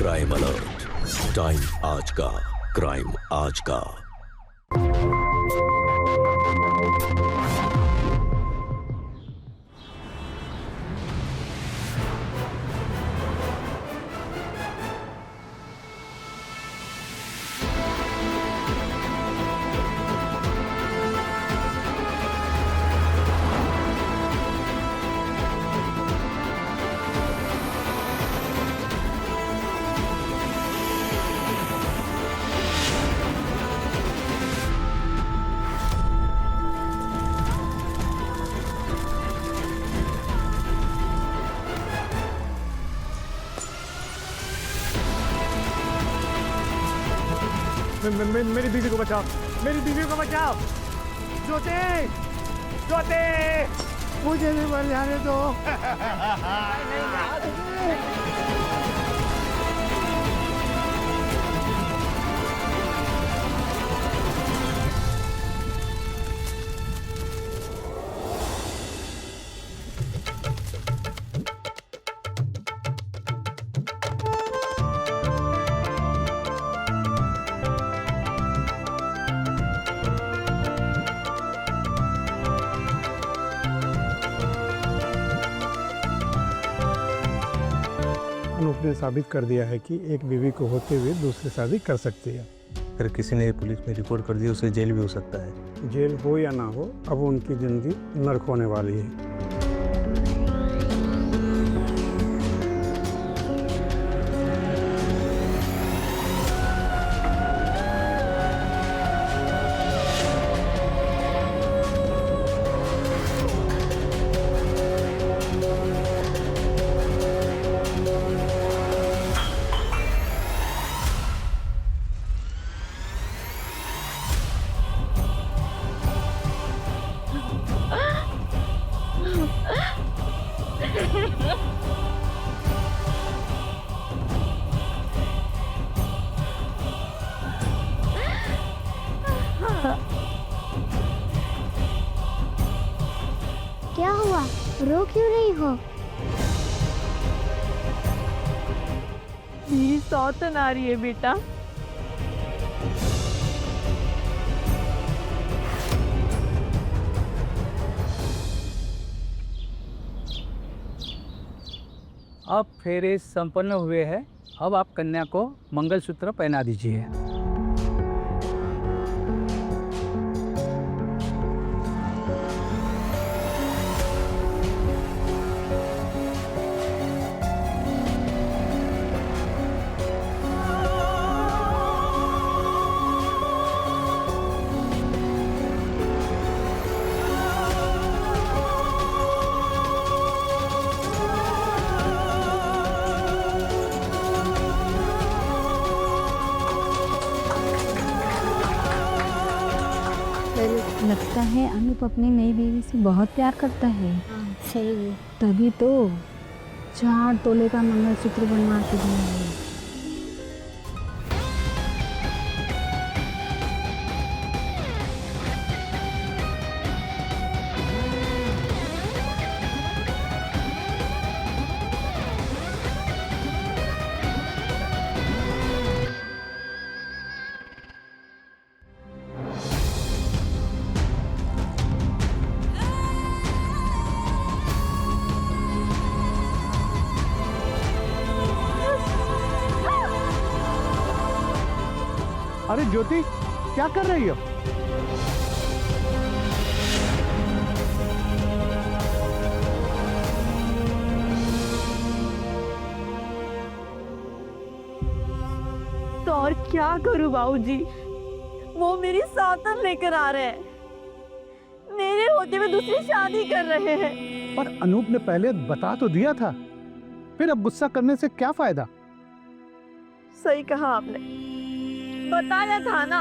Crime alert, time आज का, crime आज का। मेरी बीवी को बचाओ, मेरी बीवी को बचाओ। ज्योति, ज्योति, मुझे भी मर जाने दो। अनूप ने साबित कर दिया है कि एक बीवी को होते हुए दूसरी शादी कर सकती है। अगर किसी ने पुलिस में रिपोर्ट कर दी उसे जेल भी हो सकता है। जेल हो या ना हो, अब उनकी जिंदगी नर्क होने वाली है। क्या हुआ? रो क्यों रही हो? मेरी सौतन आ रही है बेटा। अब फेरे संपन्न हुए हैं। अब आप कन्या को मंगलसूत्र पहना दीजिए। लगता है अनूप अपनी नई बीवी से बहुत प्यार करता है। सही है। तभी तो 4 तोले का मंगलसूत्र बनवा के दिया है। अरे ज्योति, क्या कर रही हो? तो और क्या करूं बाबूजी, वो मेरी सौतन लेकर आ रहे हैं। मेरे होते हुए दूसरी शादी कर रहे हैं। पर अनूप ने पहले बता तो दिया था, फिर अब गुस्सा करने से क्या फायदा? सही कहा आपने, बताया था ना,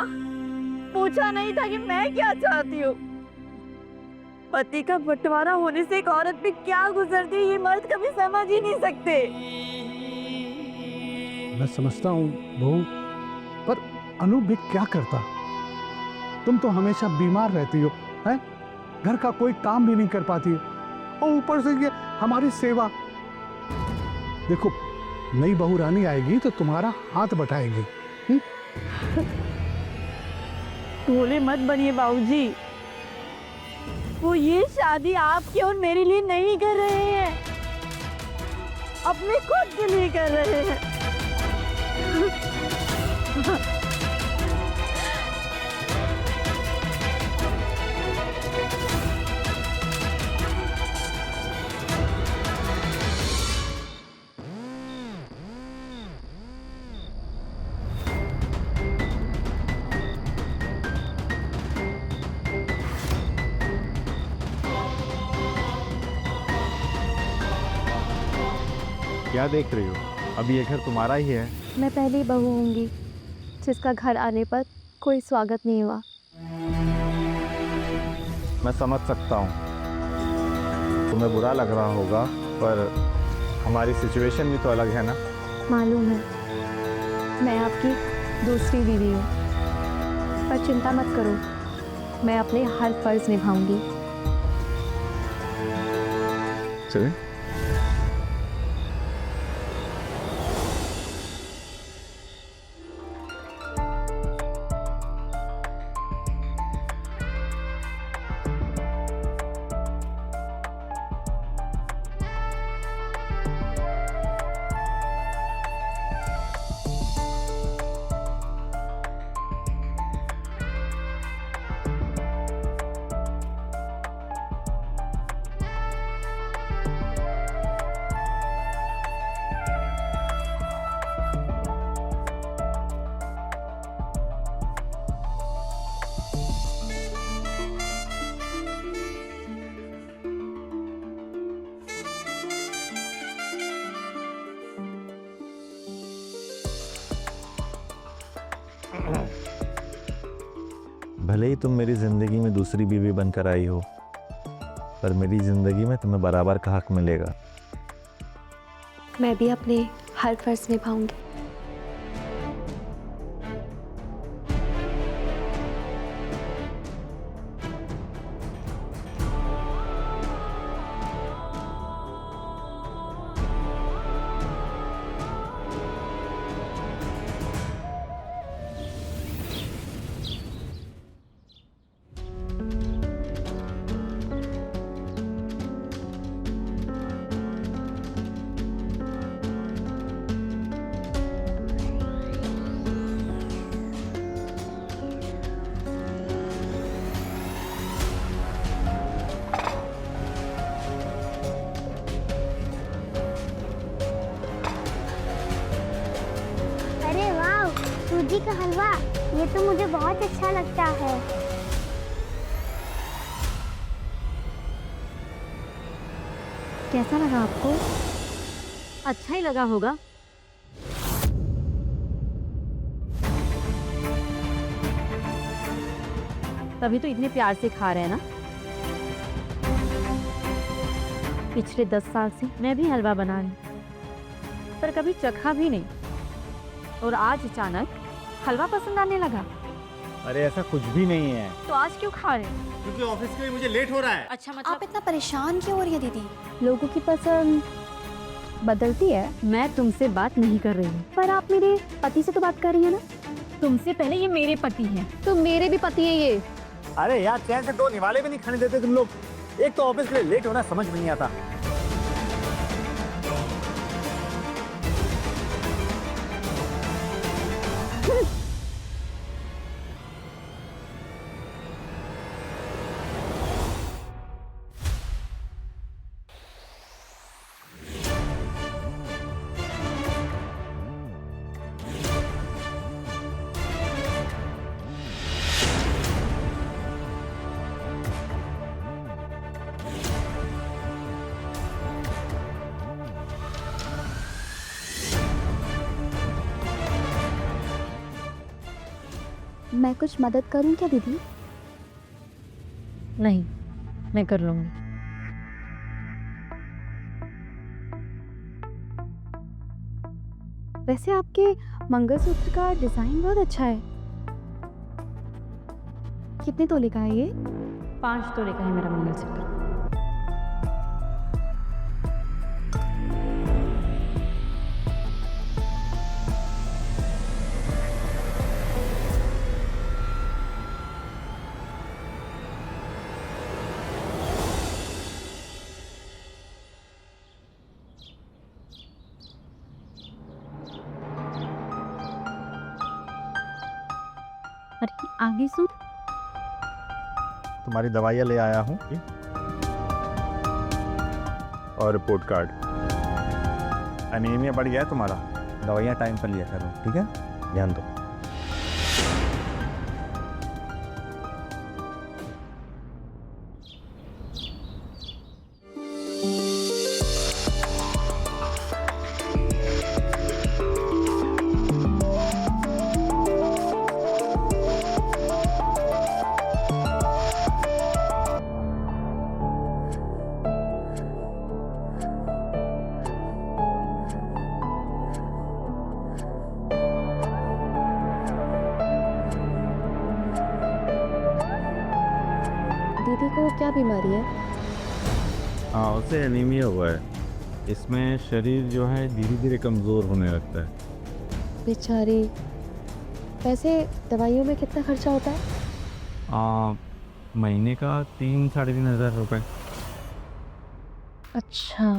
पूछा नहीं था कि मैं क्या चाहती हूँ। पति का बंटवारा होने से एक औरत पे क्या गुजरती है ये मर्द कभी समझ ही नहीं सकते। मैं समझता हूँ बहू, पर अनूप भी क्या करता? तुम तो हमेशा बीमार रहती हो, हैं? घर का कोई काम भी नहीं कर पाती, और ऊपर से ये हमारी सेवा। देखो, नई बहू रानी आएगी तो तुम्हारा हाथ बटाएगी। भोले मत बनिए बाबूजी। वो ये शादी आपकी और मेरे लिए नहीं कर रहे हैं, अपने खुद के लिए कर रहे हैं। क्या देख रही हो? अब ये घर तुम्हारा ही है। मैं पहली बहू होंगी जिसका घर आने पर कोई स्वागत नहीं हुआ। मैं समझ सकता हूँ, तुम्हें बुरा लग रहा होगा, पर हमारी सिचुएशन भी तो अलग है ना। मालूम है, मैं आपकी दूसरी बीवी हूँ, पर चिंता मत करो, मैं अपने हर फर्ज निभाऊंगी। चलिए। भले ही तुम मेरी ज़िंदगी में दूसरी बीवी बनकर आई हो, पर मेरी ज़िंदगी में तुम्हें बराबर का हक मिलेगा। मैं भी अपने हर फर्ज निभाऊंगी। अरे वाह, सूजी का हलवा, ये तो मुझे बहुत अच्छा लगता है। कैसा लगा आपको? अच्छा ही लगा होगा। तभी तो इतने प्यार से खा रहे हैं ना। पिछले 10 साल से मैं भी हलवा बना रही, पर कभी चखा भी नहीं, और आज अचानक हलवा पसंद आने लगा। अरे ऐसा कुछ भी नहीं है। तो आज क्यों खा रहे हैं? क्योंकि ऑफिस के लिए मुझे लेट हो रहा है। अच्छा मतलब आप इतना परेशान क्यों हो रही है दीदी? लोगों की पसंद बदलती है। मैं तुमसे बात नहीं कर रही हूँ, पर आप मेरे पति से तो बात कर रही है ना? तुमसे पहले ये मेरे पति हैं। तो मेरे भी पति है ये। अरे यार, चैन से 2 निवाले भी नहीं खाने देते तुम लोग। एक तो ऑफिस के लिए लेट होना समझ में नहीं आता। मैं कुछ मदद करूं क्या दीदी? नहीं, मैं कर लूंगी। वैसे आपके मंगलसूत्र का डिजाइन बहुत अच्छा है। कितने तोले का है ये? 5 तोले का है मेरा मंगलसूत्र। अरे आगे सुन। तुम्हारी दवाइयाँ ले आया हूँ और रिपोर्ट कार्ड। एनीमिया बढ़ गया है तुम्हारा, दवाइयाँ टाइम पर लिया करो, ठीक है? ध्यान दो। दीदी को क्या बीमारी है? हाँ, उसे एनीमिया हुआ है। इसमें शरीर जो है धीरे धीरे कमज़ोर होने लगता है। बेचारी। वैसे दवाइयों में कितना खर्चा होता है? महीने का 3-3,500 रुपये। अच्छा।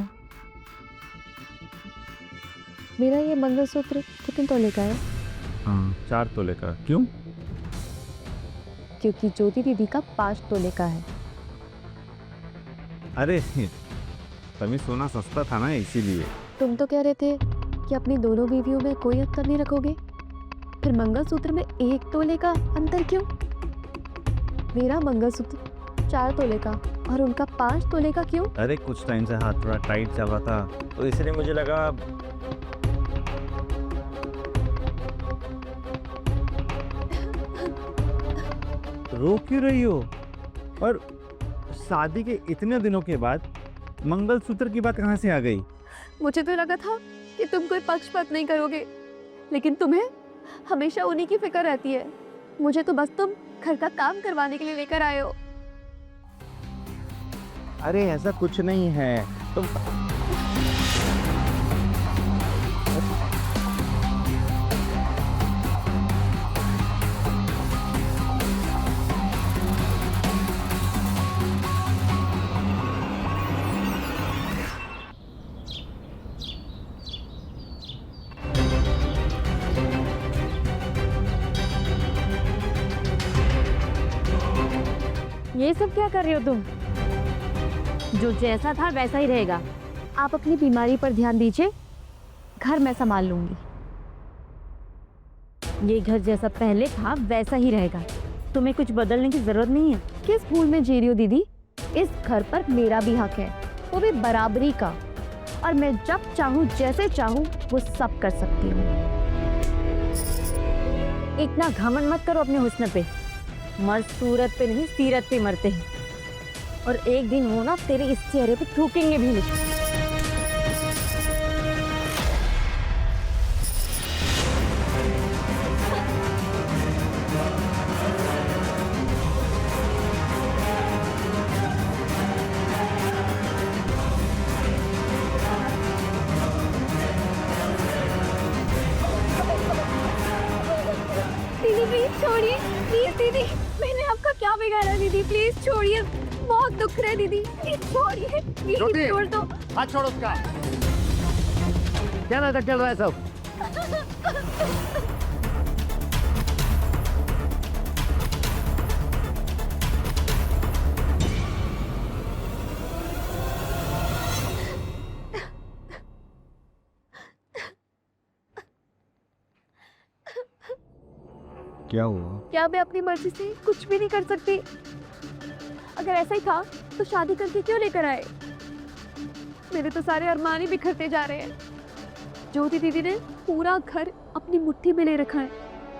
मेरा ये मंगलसूत्र कितने तोले का है? हाँ, 4 तोले का। क्यों? क्योंकि ज्योति दीदी का 5 तोले का है। अरे तभी सोना सस्ता था ना, इसीलिए। तुम तो कह रहे थे कि अपनी दोनों बीवियों में कोई अंतर नहीं रखोगे, फिर मंगलसूत्र में 1 तोले का अंतर क्यों? मेरा मंगलसूत्र 4 तोले का और उनका 5 तोले का क्यों? अरे कुछ टाइम से हाथ थोड़ा टाइट चल रहा था, तो इसलिए मुझे लगा। रो क्यों रही हो? और शादी के इतने दिनों के बाद मंगलसूत्र की बात कहाँ से आ गई? मुझे तो लगा था कि तुम कोई पक्षपात नहीं करोगे, लेकिन तुम्हें हमेशा उन्हीं की फिक्र रहती है। मुझे तो बस तुम घर का काम करवाने के लिए लेकर आए हो। अरे ऐसा कुछ नहीं है। तुम ये सब क्या कर रहे हो तुम? जो जैसा था वैसा ही रहेगा। आप अपनी बीमारी पर ध्यान दीजिए, घर मैं संभाल लूंगी। ये घर जैसा पहले था वैसा ही रहेगा, तुम्हें कुछ बदलने की जरूरत नहीं है। किस भूल में जी रही हो दीदी? इस घर पर मेरा भी हक है, वो भी बराबरी का, और मैं जब चाहूँ जैसे चाहूँ वो सब कर सकती हूँ। इतना घमंड मत करो अपने हुस्न पे। मर्द सूरत पे नहीं सीरत पे मरते हैं, और एक दिन वो ना तेरे इस चेहरे पे थूकेंगे भी नहीं। दीदी प्लीज छोड़िए, प्लीज दीदी, मैंने आपका क्या बिगाड़ा दीदी? प्लीज छोड़िए, बहुत दुख रहा है दीदी, प्लीज छोड़िए, प्लीज छोड़ दो। हाथ छोड़ो उसका। क्या नाटक चल रहा है सब? क्या हुआ? क्या मैं अपनी मर्जी से कुछ भी नहीं कर सकती? अगर ऐसा ही था तो शादी करके क्यों लेकर आए? मेरे तो सारे अरमान ही बिखरते जा रहे हैं। ज्योति दीदी ने पूरा घर अपनी मुट्ठी में ले रखा है,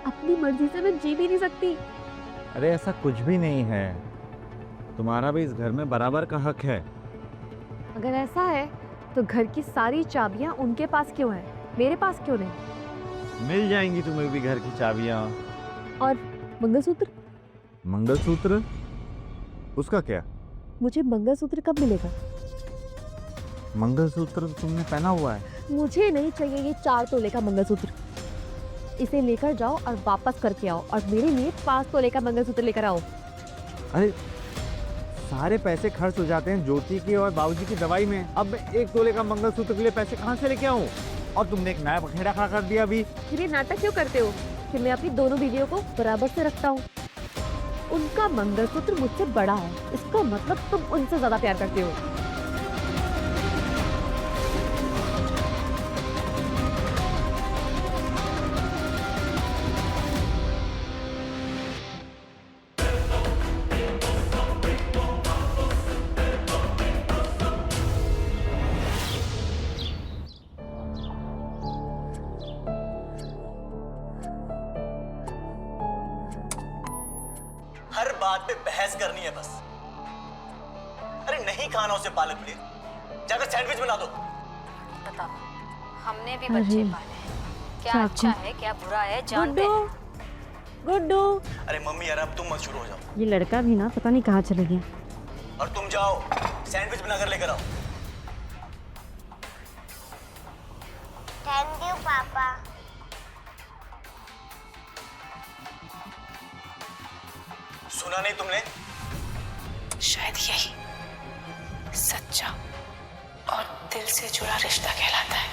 अपनी मर्जी से मैं जी भी नहीं सकती। अरे ऐसा कुछ भी नहीं है, तुम्हारा भी इस घर में बराबर का हक है। अगर ऐसा है तो घर की सारी चाबियां उनके पास क्यों है, मेरे पास क्यों नहीं? मिल जाएंगी तुम्हें भी घर की चाबियां। और मंगलसूत्र? मंगलसूत्र? उसका क्या? मुझे मंगलसूत्र कब मिलेगा? मंगलसूत्र तुमने पहना हुआ है। मुझे नहीं चाहिए ये 4 तोले का मंगलसूत्र। इसे लेकर जाओ और वापस करके आओ, और मेरे लिए 5 तोले का मंगलसूत्र लेकर आओ। अरे सारे पैसे खर्च हो जाते हैं ज्योति की और बाबूजी की दवाई में, अब मैं 1 तोले का मंगलसूत्र के लिए पैसे कहाँ से लेके आऊँ? और तुमने एक नया बखेड़ा खड़ा कर दिया अभी। फिर ये नाटक क्यों करते हो? कि मैं अपनी दोनों बीवियों को बराबर से रखता हूँ। उनका मंगलसूत्र मुझसे बड़ा है, इसका मतलब तुम उनसे ज्यादा प्यार करते हो। हर बात पे बहस करनी है बस। अरे नहीं खाना उसे पालक पनीर, जाकर सैंडविच बना दो। बताओ, हमने भी बच्चे पाले हैं, क्या अच्छा है क्या बुरा है जानते हैं। गुड्डू, अरे मम्मी यार अब तुम मत शुरू हो जाओ। ये लड़का भी ना पता नहीं कहाँ चले गया। और तुम जाओ सैंडविच बनाकर लेकर आओ। थैंक यू पापा। सुना नहीं तुमने? शायद यही सच्चा और दिल से जुड़ा रिश्ता कहलाता है।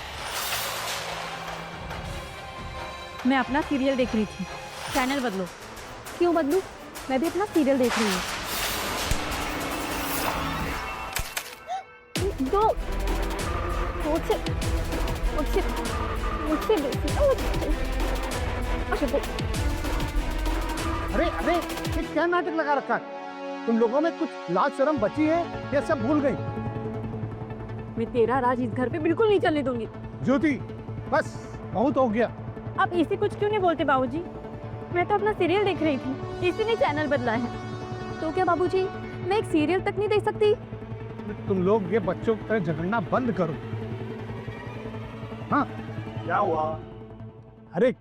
मैं अपना सीरियल देख रही थी, चैनल बदलो। क्यों बदलूं? मैं भी अपना सीरियल देख रही हूँ। दो मुझसे मुझसे मुझसे अरे अरे, ये क्या नाटक लगा रखा है? तुम लोगों में कुछ लाज शर्म बची है या सब भूल गई? मैं तेरा राज इस घर पे बिल्कुल नहीं चलने दूंगी। ज्योति, बस बहुत हो गया। आप इसे कुछ क्यों नहीं बोलते बाबूजी? मैं तो अपना सीरियल देख रही थी, इसी ने चैनल बदला है। तो क्या बाबूजी, मैं एक सीरियल तक नहीं देख सकती? तुम लोग ये बच्चों की तरह झगड़ना बंद करो। हाँ, क्या हुआ? अरे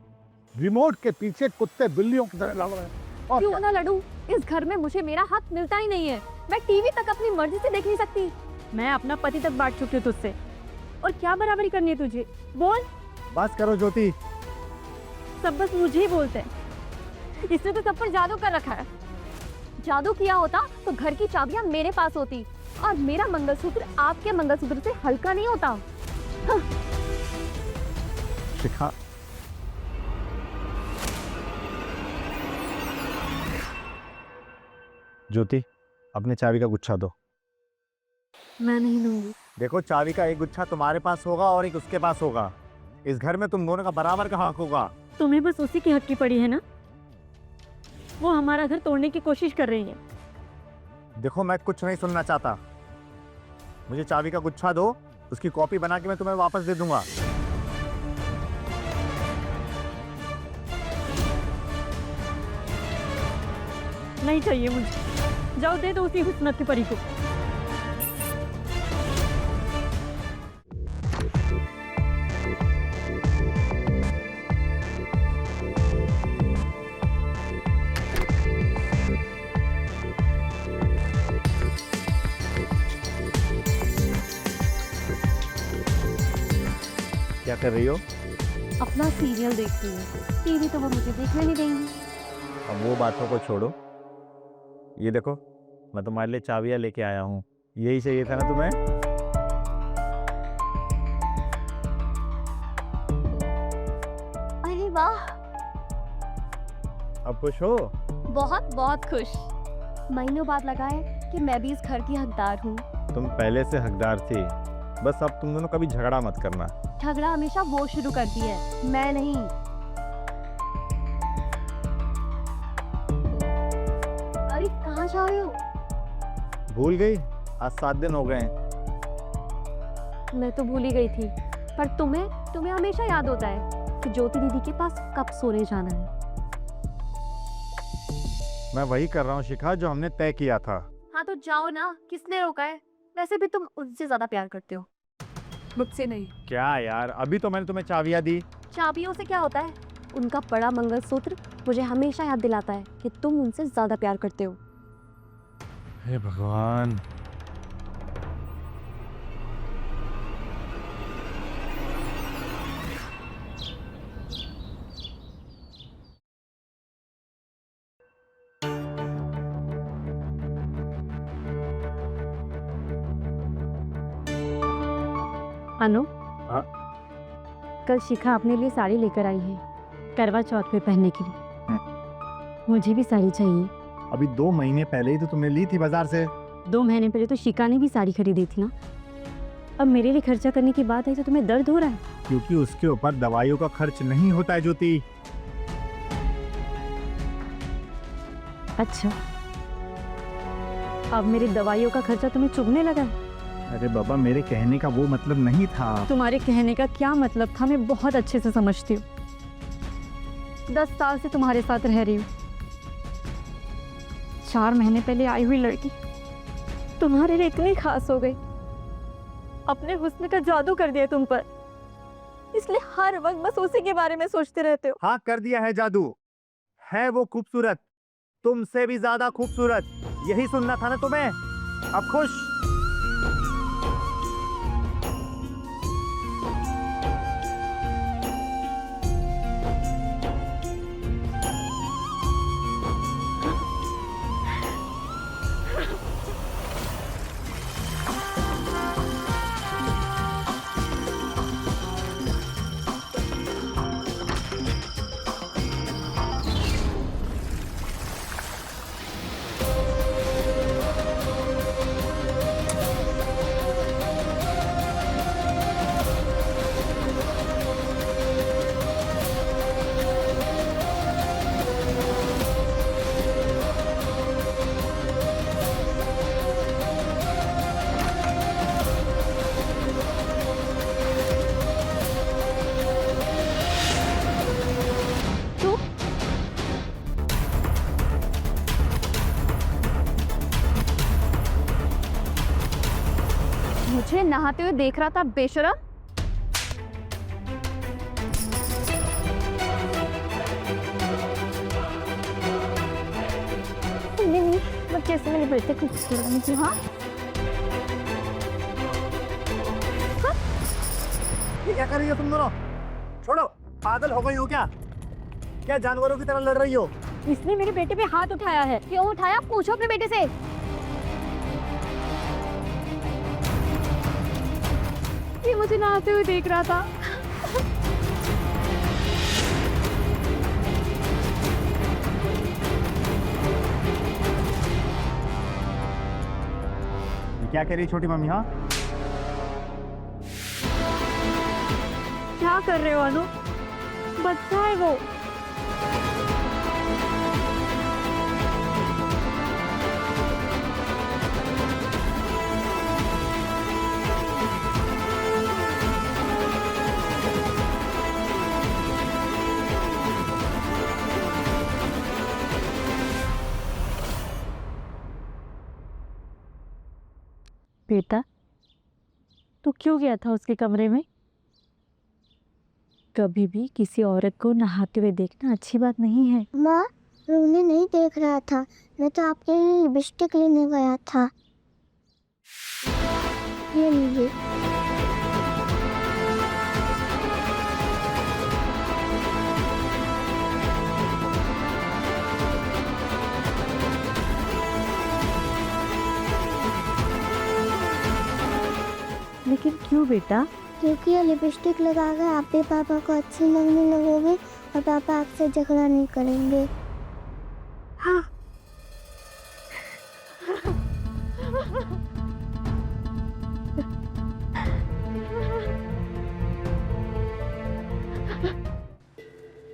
रिमोट के पीछे कुत्ते बिल्लियों की तरह लड़ रहे हैं। और क्यों ना लड़ूं? इस घर में मुझे मेरा हक मिलता ही नहीं है। मैं टीवी तक अपनी मर्जी से देख नहीं सकती। मैं अपना पति तक बांट चुकी हूँ तुझसे, और क्या बराबरी करनी है तुझे? बोल। बस करो ज्योति। सब बस मुझे ही बोलते हैं। इसने तो सब पर जादू कर रखा है। जादू किया होता तो घर की चाबियां मेरे पास होती, और मेरा मंगलसूत्र आपके मंगलसूत्र से हल्का नहीं होता। हाँ। शिखा, ज्योति अपने चाबी का गुच्छा दो। मैं नहीं दूंगी। देखो, चाबी का एक गुच्छा तुम्हारे पास होगा और एक उसके पास होगा। इस घर में तुम दोनों का बराबर का हक होगा। तुम्हें बस उसी की हक की पड़ी है ना? वो हमारा घर तोड़ने की कोशिश कर रही है। देखो, मैं कुछ नहीं सुनना चाहता। मुझे चाबी का गुच्छा दो, उसकी कॉपी बना के मैं तुम्हें वापस दे दूंगा। नहीं चाहिए मुझे। जाओ, दे दो उसी हुस्न की परी को। क्या कर रही हो? अपना सीरियल देखती हूँ। टीवी तो वो मुझे देखने नहीं देंगी। अब वो बातों को छोड़ो। ये देखो, मैं तुम्हारे लिए चाबियां लेके आया हूँ। यही चाहिए था ना तुम्हें? अरे वाह, अब खुश हो? बहुत बहुत खुश। महीनों बाद लगा है कि मैं भी इस घर की हकदार हूँ। तुम पहले से हकदार थी, बस अब तुम दोनों कभी झगड़ा मत करना। झगड़ा हमेशा वो शुरू करती है, मैं नहीं। अरे कहाँ जा रहे हो? भूल गई? आज 7 दिन हो गए हैं। मैं तो भूल ही गई थी, पर तुम्हें हमेशा याद होता है कि ज्योति दीदी के पास कब सोने जाना है। मैं वही कर रहा हूँ शिखा, जो हमने तय किया था। हाँ तो जाओ ना, किसने रोका है? वैसे भी तुम उनसे ज्यादा प्यार करते हो, मुझसे नहीं। क्या यार, अभी तो मैंने तुम्हें चाबियां दी। चाबियों से क्या होता है? उनका बड़ा मंगलसूत्र मुझे हमेशा याद दिलाता है कि तुम उनसे ज्यादा प्यार करते हो। हे भगवान। अनु, हाँ? कल शिखा अपने लिए साड़ी लेकर आई है। करवा चौथ पे पहनने के लिए। मुझे भी साड़ी चाहिए। अभी 2 महीने पहले ही तो तुमने ली थी बाजार से। 2 महीने पहले तो शिका ने भी साड़ी खरीदी थी ना। अब मेरे लिए खर्चा करने की बात आई तो तुम्हें दर्द हो रहा है? क्योंकि उसके ऊपर दवाइयों का खर्च नहीं होता है ज्योति। अच्छा, अब मेरी दवाइयों का खर्चा तुम्हें चुभने लगा है? अरे बाबा, मेरे कहने का वो मतलब नहीं था। तुम्हारे कहने का क्या मतलब था मैं बहुत अच्छे से समझती हूँ। 10 साल से तुम्हारे साथ रह रही हूँ। 4 महीने पहले आई हुई लड़की तुम्हारे लिए इतनी खास हो गई, अपने हुस्न का जादू कर दिया तुम पर, इसलिए हर वक्त बस उसी के बारे में सोचते रहते हो। हाँ, कर दिया है जादू। है वो खूबसूरत, तुमसे भी ज्यादा खूबसूरत। यही सुनना था ना तुम्हें? अब खुश? मुझे नहाते हुए देख रहा था बेशरम। नहीं, मैं कैसे मेरे बेटे को छुड़ाने की? हाँ, ये क्या कर रही हो तुम दोनों? छोड़ो, पागल हो गई हो क्या? क्या जानवरों की तरह लड़ रही हो? इसने मेरे बेटे पे हाथ उठाया है। क्यों उठाया? पूछो अपने बेटे से। ये मुझे नहाते हुए देख रहा था। क्या कह रही छोटी मम्मी? हाँ, क्या कर रहे हो अनु? बच्चा है वो। बेटा, तू क्यों गया था उसके कमरे में? कभी भी किसी औरत को नहाते हुए देखना अच्छी बात नहीं है। माँ, मैं उन्हें नहीं देख रहा था, मैं तो आपके लिए लिपस्टिक लेने गया था। ये लीजिए। लेकिन क्यों बेटा? क्योंकि ये लिपस्टिक लगा कर आप भी पापा को अच्छी लगने लगोगे और पापा आपसे झगड़ा नहीं करेंगे। हाँ।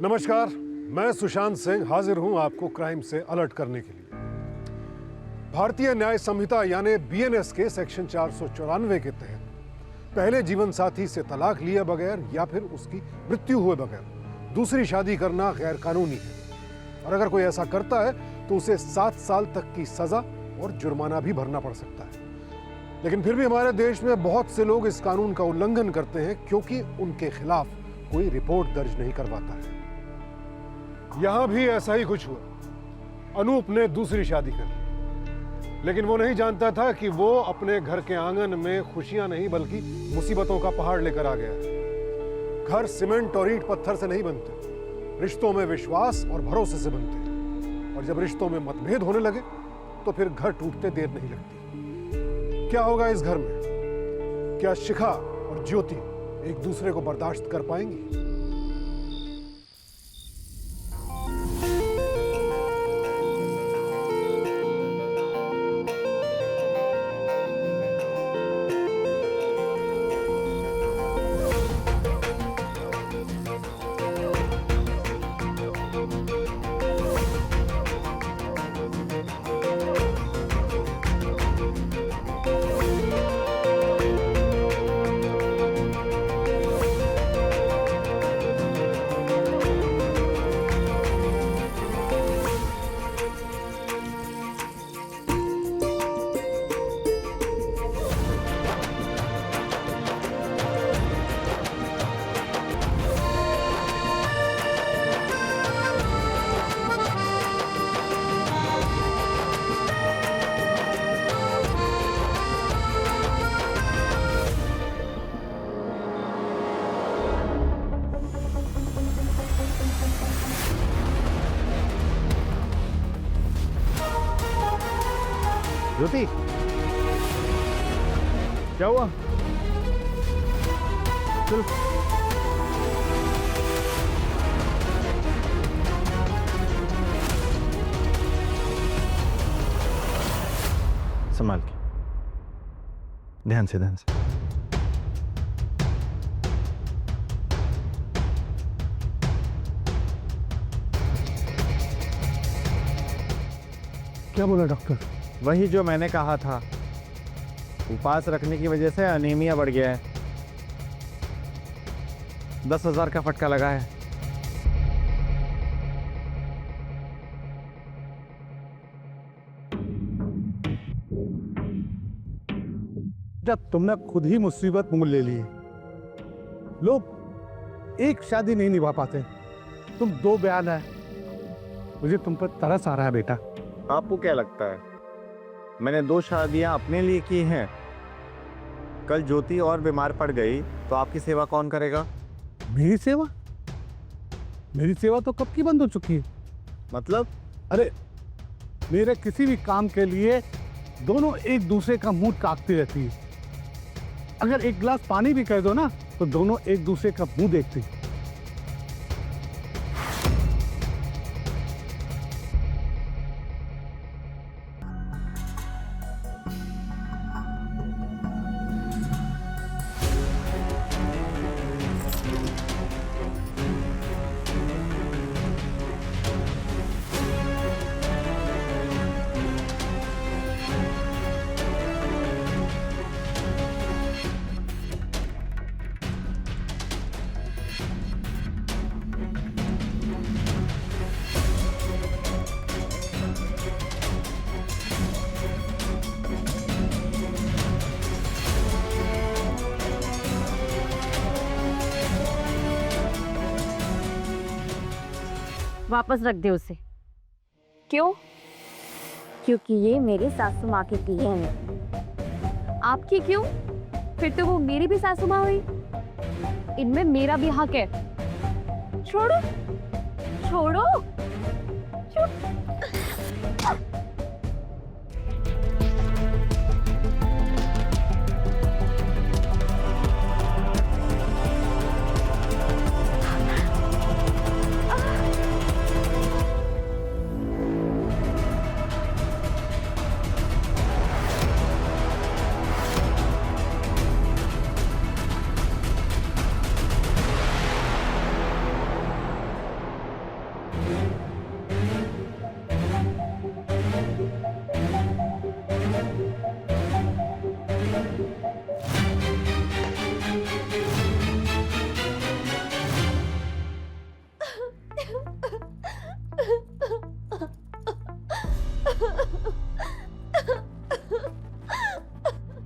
नमस्कार, मैं सुशांत सिंह हाजिर हूं आपको क्राइम से अलर्ट करने के लिए। भारतीय न्याय संहिता यानी बीएनएस के सेक्शन 494 के तहत पहले जीवन साथी से तलाक लिए बगैर या फिर उसकी मृत्यु हुए बगैर दूसरी शादी करना गैर कानूनी है और अगर कोई ऐसा करता है तो उसे 7 साल तक की सजा और जुर्माना भी भरना पड़ सकता है। लेकिन फिर भी हमारे देश में बहुत से लोग इस कानून का उल्लंघन करते हैं क्योंकि उनके खिलाफ कोई रिपोर्ट दर्ज नहीं करवाता है। यहां भी ऐसा ही कुछ हुआ। अनूप ने दूसरी शादी कर ली, लेकिन वो नहीं जानता था कि वो अपने घर के आंगन में खुशियां नहीं बल्कि मुसीबतों का पहाड़ लेकर आ गया है। घर सीमेंट और ईंट पत्थर से नहीं बनते, रिश्तों में विश्वास और भरोसे से बनते हैं। और जब रिश्तों में मतभेद होने लगे तो फिर घर टूटते देर नहीं लगती। क्या होगा इस घर में? क्या शिखा और ज्योति एक दूसरे को बर्दाश्त कर पाएंगी? ज्योति, क्या हुआ? चलो। संभाल के, ध्यान से, ध्यान से। क्या बोला डॉक्टर? वही जो मैंने कहा था, उपवास रखने की वजह से अनीमिया बढ़ गया है। 10,000 का फटका लगा है। जब तुमने खुद ही मुसीबत मोल ले ली है। लोग एक शादी नहीं निभा पाते, तुम 2 बयान है। मुझे तुम पर तरस आ रहा है बेटा। आपको क्या लगता है मैंने 2 शादियां अपने लिए की हैं? कल ज्योति और बीमार पड़ गई तो आपकी सेवा कौन करेगा? मेरी सेवा? मेरी सेवा तो कब की बंद हो चुकी है। मतलब? अरे मेरे किसी भी काम के लिए दोनों एक दूसरे का मुंह ताकती रहती है। अगर एक गिलास पानी भी कह दो ना तो दोनों एक दूसरे का मुंह देखती है। वापस रख दे उसे। क्यों? क्योंकि ये मेरी सासू माँ की दी है। आपकी क्यों? फिर तो वो मेरी भी सासू माँ हुई। इनमें मेरा भी हक है। छोड़ो, छोड़ो,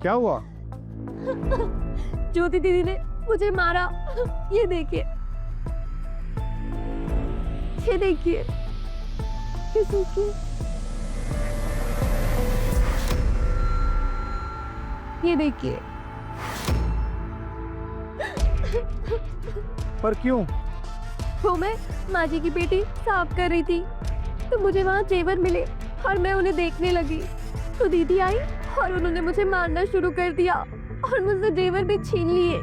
क्या हुआ? ज्योति दीदी ने मुझे मारा। ये देखिए, ये देखिए, ये देखिए, ये देखिए। पर क्यों? वो मैं माँ जी की बेटी साफ कर रही थी तो मुझे वहाँ जेवर मिले और मैं उन्हें देखने लगी तो दीदी आई और उन्होंने मुझे मारना शुरू कर दिया और मुझसे जेवर भी छीन लिए।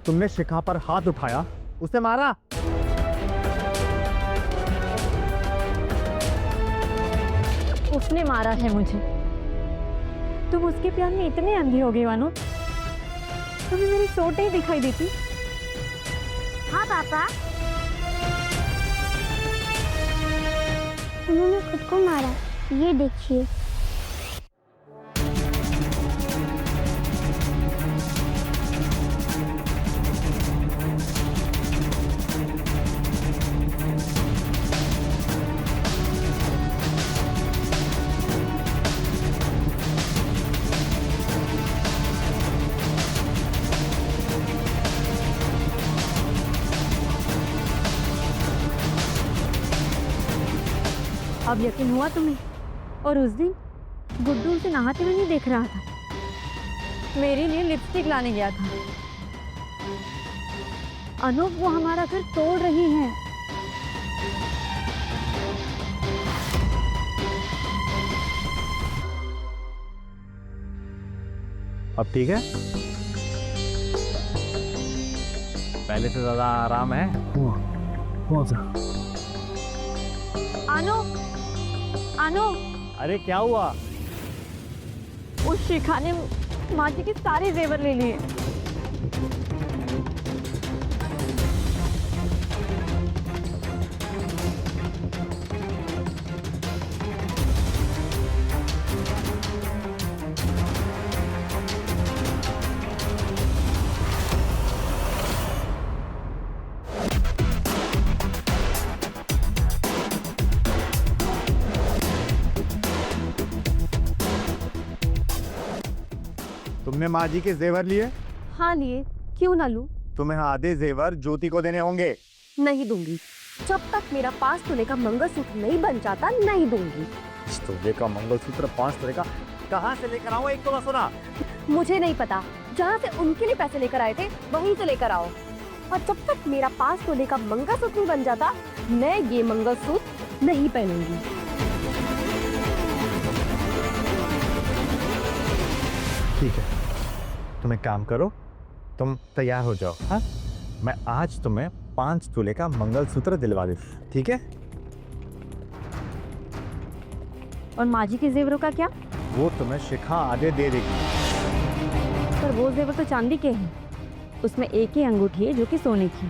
तुमने शिखा पर हाथ उठाया, उसे मारा? उसने मारा है मुझे। तुम उसके प्यार में इतने अंधी हो गई मानो, तुम्हें मेरी चोट ही दिखाई देती। हाँ पापा, उन्होंने खुद को मारा, ये देखिए। अब यकीन हुआ तुम्हें? और उस दिन गुड्डू उसे नहाते हुए नहीं देख रहा था, मेरे लिए लिपस्टिक लाने गया था। अनूप, वो हमारा घर तोड़ रही है। अब ठीक है? पहले से ज्यादा आराम है? अनूप, अनूप, अरे क्या हुआ? उस शिखा ने माँ जी के सारे जेवर ले लिए। तुमने माँ जी के जेवर लिए? हाँ लिए, क्यों ना लूं? तुम्हें आधे जेवर ज्योति को देने होंगे। नहीं दूंगी, जब तक मेरा 5 तोले का मंगलसूत्र नहीं बन जाता नहीं दूंगी। तोले का मंगलसूत्र 5 तोले का कहाँ से लेकर आओ? एक तो सुना। मुझे नहीं पता, जहाँ से उनके लिए पैसे लेकर आए थे वहीं से लेकर आओ। और जब तक मेरा 5 तोले का मंगलसूत्र नहीं बन जाता मैं ये मंगलसूत्र नहीं पहनूंगी। ठीक है, तुम एक काम करो, तुम तैयार हो जाओ। हाँ, मैं आज तुम्हें 5 तोले का मंगलसूत्र दिलवा देता, ठीक है? और माँ जी के जेवरों का क्या? वो तुम्हें शिखा आधे दे देगी। पर वो जेवर तो चांदी के हैं, उसमें एक ही अंगूठी है जो कि सोने की।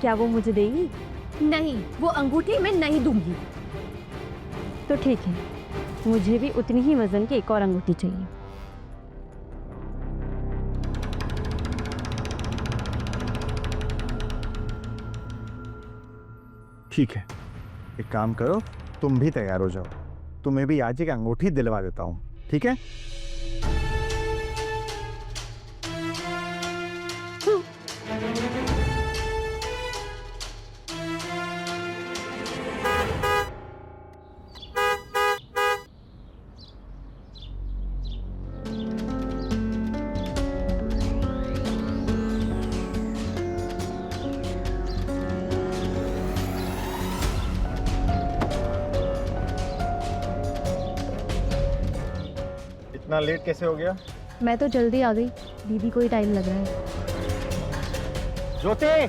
क्या वो मुझे देगी? नहीं, वो अंगूठी मैं नहीं दूंगी। तो ठीक है, मुझे भी उतनी ही वजन की एक और अंगूठी चाहिए। ठीक है, एक काम करो, तुम भी तैयार हो जाओ, तुम्हें भी आज एक अंगूठी दिलवा देता हूँ, ठीक है? इतना लेट कैसे हो गया? मैं तो जल्दी आ गई, दीदी को ही टाइम लग रहा है। ज्योति!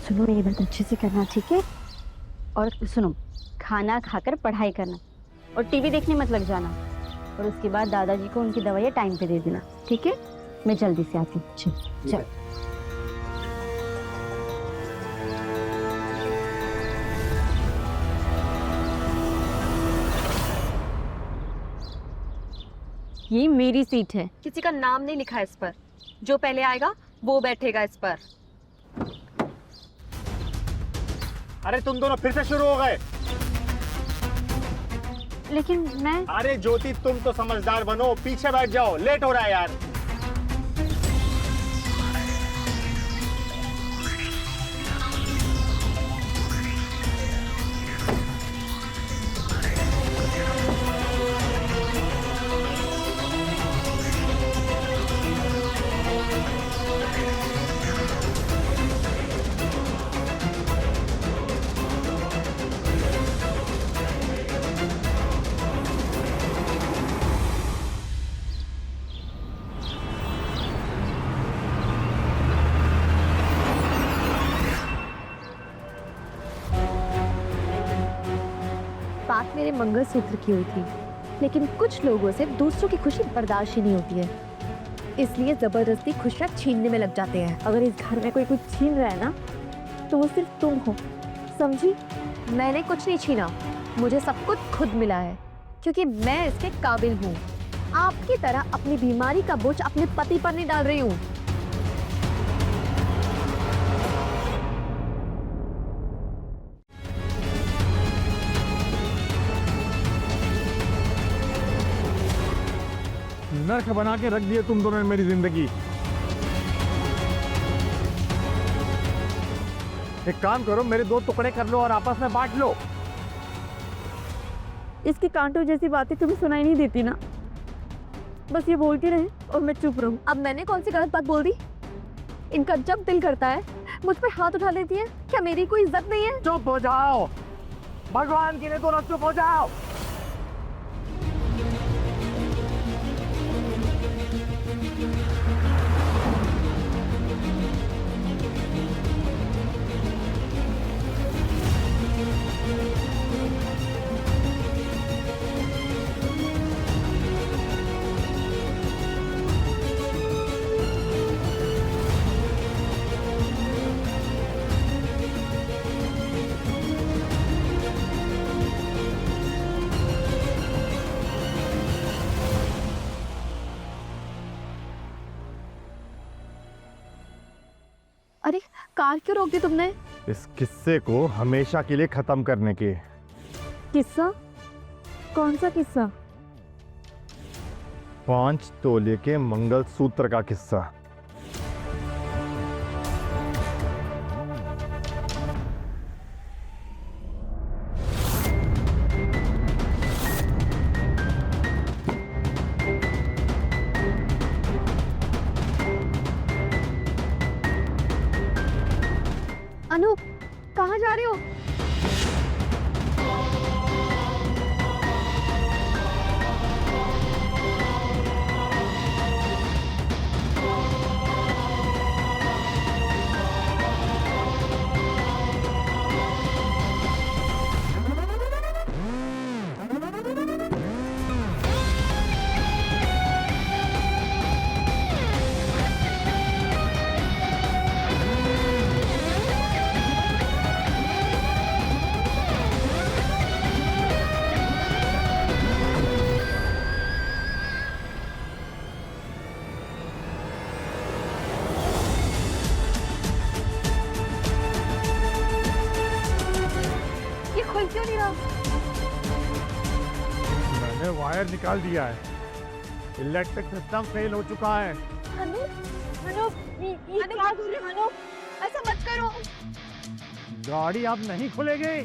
सुनो, मेरी बात अच्छे से करना, ठीक है? और सुनो, खाना खाकर पढ़ाई करना और टीवी देखने मत लग जाना। और उसके बाद दादाजी को उनकी दवाइयाँ टाइम पे दे देना, ठीक है? मैं जल्दी से आती हूँ। चल। ये मेरी सीट है। किसी का नाम नहीं लिखा है इस पर, जो पहले आएगा वो बैठेगा इस पर। अरे तुम दोनों फिर से शुरू हो गए। लेकिन मैं... अरे ज्योति, तुम तो समझदार बनो, पीछे बैठ जाओ, लेट हो रहा है यार। बात मेरे मंगलसूत्र की हुई थी, लेकिन कुछ लोगों से दूसरों की खुशी बर्दाश्त ही नहीं होती है, इसलिए जबरदस्ती खुशियाँ छीनने में लग जाते हैं। अगर इस घर में कोई कुछ छीन रहा है ना, तो वो सिर्फ तुम हो, समझी? मैंने कुछ नहीं छीना, मुझे सब कुछ खुद मिला है, क्योंकि मैं इसके काबिल हूँ। आपकी तरह अपनी बीमारी का बोझ अपने पति पर नहीं डाल रही हूँ। नर्क बना के रख दिए तुम दोनों ने मेरी जिंदगी। एक काम करो, मेरे 2 टुकड़े कर लो और आपस में बांट लो। इसकी कांटों जैसी बातें तुम्हें सुनाई नहीं देती ना, बस ये बोलती रहे और मैं चुप रहूं। अब मैंने कौन सी गलत बात बोल दी? इनका जब दिल करता है मुझ पे हाथ उठा लेती है। क्या मेरी कोई इज्जत नहीं है? चुप हो जाओ, भगवान की ने दोनों चुप हो जाओ। अरे कार क्यों रोक दी तुमने? इस किस्से को हमेशा के लिए खत्म करने के। किस्सा? कौन सा किस्सा? 5 तोले के मंगलसूत्र का किस्सा। अनु, कहाँ जा रहे हो? ये खुल क्यों नहीं रहा? मैंने वायर निकाल दिया है, इलेक्ट्रिक सिस्टम फेल हो चुका है। अनु, अनु, ये क्या कर रहे हो अनु? ऐसा मत करो। गाड़ी अब नहीं खुलेगी।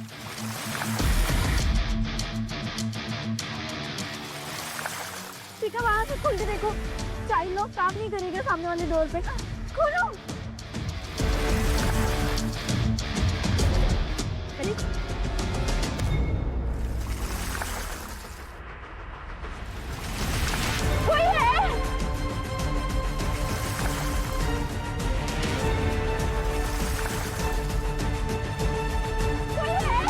ठीक है, वहां से खोल के देखो। चाइल्ड लॉक काम नहीं करेगा सामने वाले डोर पे। खोलो। अरे कोई है? कोई है?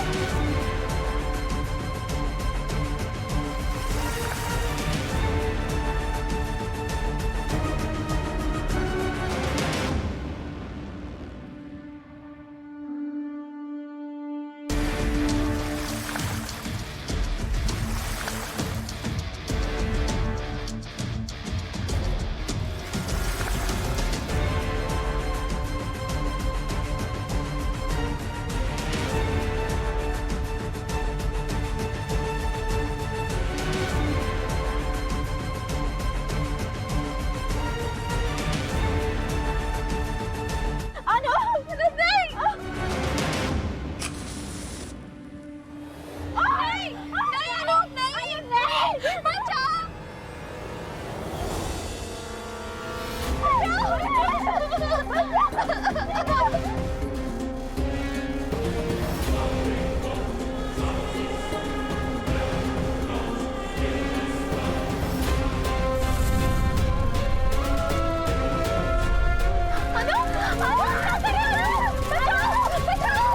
अनु, नहीं। नहीं अनु, नहीं, बचाओ। अनु, अनु, क्या कर रहे हो? बचाओ, बचाओ।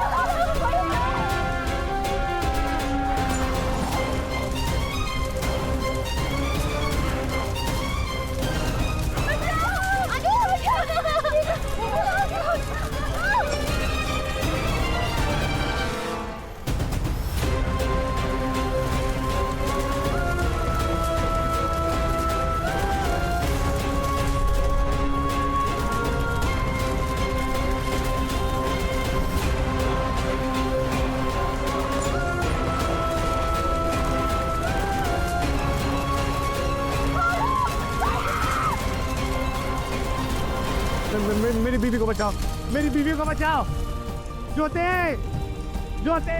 मेरी बीवी को बचाओ, मेरी बीवी को बचाओ। ज्योति ज्योति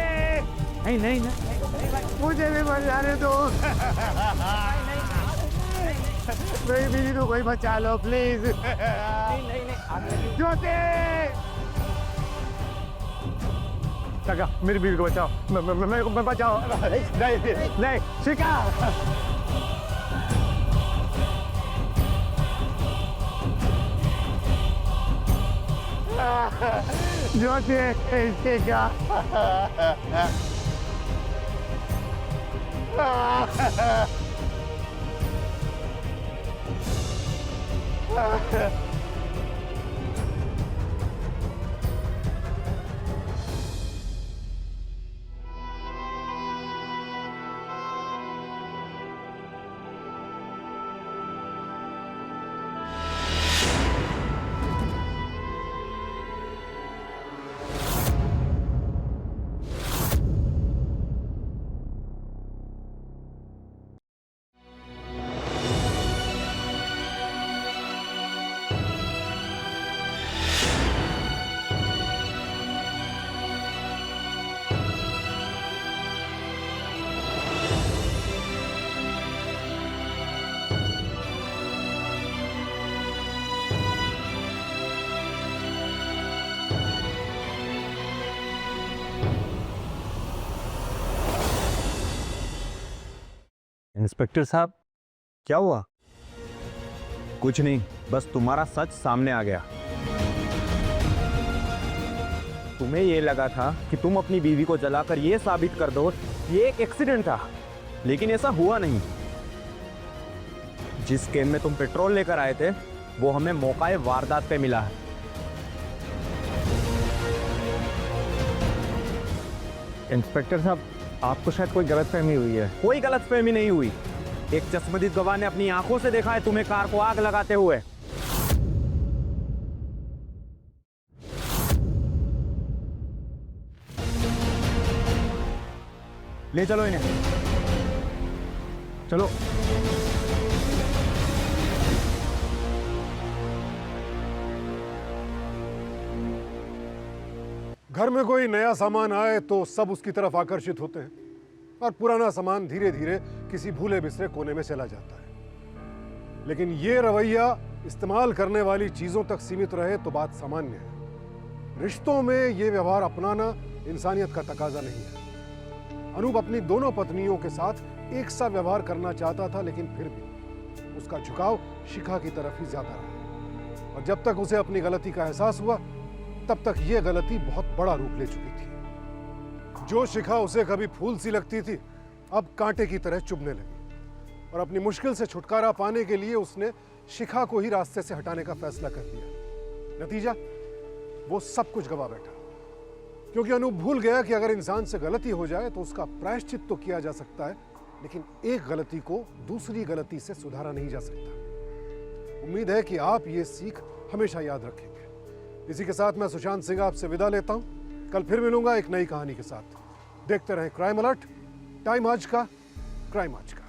नहीं नहीं नहीं मुझे भी मर जाने दो मेरी बीवी को कोई बचा लो प्लीज ज्योति काका मेरी बीवी को बचाओ मेरे को बचाओ नहीं शिखा ज्योति शिखा इंस्पेक्टर साहब क्या हुआ? कुछ नहीं, बस तुम्हारा सच सामने आ गया। तुम्हें ये लगा था कि तुम अपनी बीवी को जलाकर ये साबित कर दो ये एक एक्सीडेंट था, लेकिन ऐसा हुआ नहीं। जिस कैन में तुम पेट्रोल लेकर आए थे वो हमें मौका वारदात पे मिला है। इंस्पेक्टर साहब आपको शायद कोई गलतफहमी हुई है। कोई गलतफहमी नहीं हुई। एक चश्मदीद गवाह ने अपनी आंखों से देखा है तुम्हें कार को आग लगाते हुए। ले चलो इन्हें, चलो। घर में कोई नया सामान आए तो सब उसकी तरफ आकर्षित होते हैं और पुराना सामान धीरे धीरे किसी भूले बिसरे कोने में चला जाता है। लेकिन ये रवैया इस्तेमाल करने वाली चीजों तक सीमित रहे तो बात सामान्य है। रिश्तों में ये व्यवहार अपनाना इंसानियत का तकाजा नहीं है। अनूप अपनी दोनों पत्नियों के साथ एक सा व्यवहार करना चाहता था, लेकिन फिर भी उसका झुकाव शिखा की तरफ ही ज्यादा रहा। और जब तक उसे अपनी गलती का एहसास हुआ तब तक यह गलती बहुत बड़ा रूप ले चुकी थी। जो शिखा उसे कभी फूल सी लगती थी अब कांटे की तरह चुभने लगी, और अपनी मुश्किल से छुटकारा पाने के लिए उसने शिखा को ही रास्ते से हटाने का फैसला कर लिया। नतीजा, वो सब कुछ गवा बैठा, क्योंकि अनूप भूल गया कि अगर इंसान से गलती हो जाए तो उसका प्रायश्चित तो किया जा सकता है, लेकिन एक गलती को दूसरी गलती से सुधारा नहीं जा सकता। उम्मीद है कि आप ये सीख हमेशा याद रखेंगे। इसी के साथ मैं सुशांत सिंह आपसे विदा लेता हूं। कल फिर मिलूंगा एक नई कहानी के साथ। देखते रहें क्राइम अलर्ट, टाइम आज का, क्राइम आज का।